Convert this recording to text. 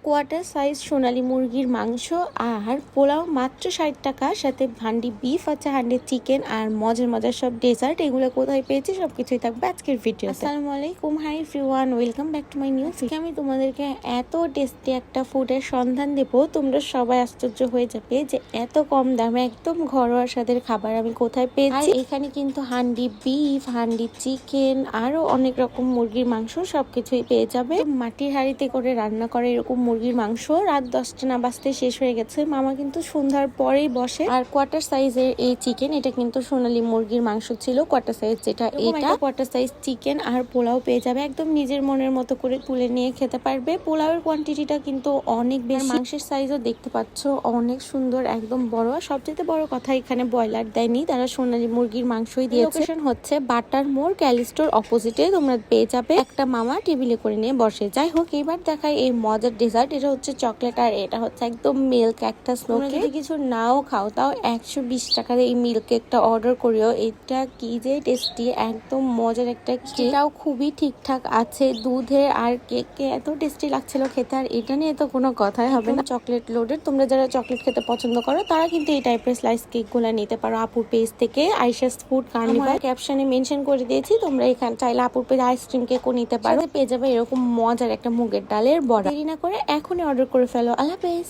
Quarter size সোনালী মুরগির মাংস আর পোলাও মাত্র 60 টাকা, সাথে হান্ডি বিফ আছে, হান্ডি চিকেন আর মজার মজার সব ডেজার্ট। এগুলো কোথায় পেয়েছি সবকিছুই থাকবে আজকের ভিডিও। আসসালামু আলাইকুম, hi everyone, welcome back to my new video. আমি তোমাদেরকে এত টেস্টি একটা ফুডের সন্ধান দেব, তোমরা সবাই আশ্চর্য হয়ে যাবে যে এত কম দামে একদম ঘরোয়া স্বাদের খাবার আমি কোথায় পেয়েছি। এখানে কিন্তু হান্ডি বিফ, হান্ডি চিকেন, আরো অনেক রকম মুরগির মাংস সবকিছুই পেয়ে যাবে। মাটির হাঁড়িতে করে রান্না করে এরকম মুরগির মাংস রাত 10টা না বাজতে শেষ হয়ে গেছে। মামা কিন্তু সন্ধ্যার পরেই বসে। আর কোয়ার্টার সাইজের এই চিকেন, এটা কিন্তু সোনালী মুরগির মাংস ছিল কোয়ার্টার সাইজ, যেটা এটা কোয়ার্টার সাইজ চিকেন আর পোলাও পেয়ে যাবে। একদম নিজের মনের মতো করে তুলে নিয়ে খেতে পারবে। পোলাওয়ের কোয়ান্টিটিটা কিন্তু অনেক বেশি, মাংসের সাইজও দেখতে পাচ্ছ অনেক সুন্দর, একদম বড়। আর সবচেয়ে বড় কথা, এখানে ব্রয়লার দেয়নি, তারা সোনালী মুরগির মাংসই দিয়েছে। লোকেশন হচ্ছে বাটার মোড় ক্যালিস্টোর অপোজিটে। তোমরা পেয়ে যাবে। একটা মামা টেবিলে করে নিয়ে বসে। যাই হোক, এবার দেখাই এই মজার ডেজার্ট। এটা হচ্ছে চকলেট আর এটা হচ্ছে একদম মিল্ক একটা স্নো কেক। যদি কিছু নাও খাও তাও 120 টাকার এই মিল্ক কেকটা অর্ডার করিও। এটা কি যে টেস্টি, একদম মজার একটা কেক। এটাও খুবই ঠিকঠাক আছে দুধে, আর কেককে এত টেস্টি লাগছিল খেতে। আর এটা নিয়ে তো কোনো কথাই হবে না, চকলেট লোডেড। তোমরা যারা চকলেট খেতে পছন্দ করো তারা কিন্তু এই টাইপের স্লাইস কেক গুলা নিতে পারো আপুর পেজ থেকে, আইশাস ফুড কার্নিভাল। ক্যাপশনে মেনশন করে দিয়েছি, তোমরা এখানে চাইলে আপুর পেজ আইসক্রিম কেকও নিতে পারো। পেয়ে যাবে এরকম মজার একটা মুগের ডালের বড়া। দেরি না করে এখনই অর্ডার করে ফেলো। আল্লাহ হাফেজ।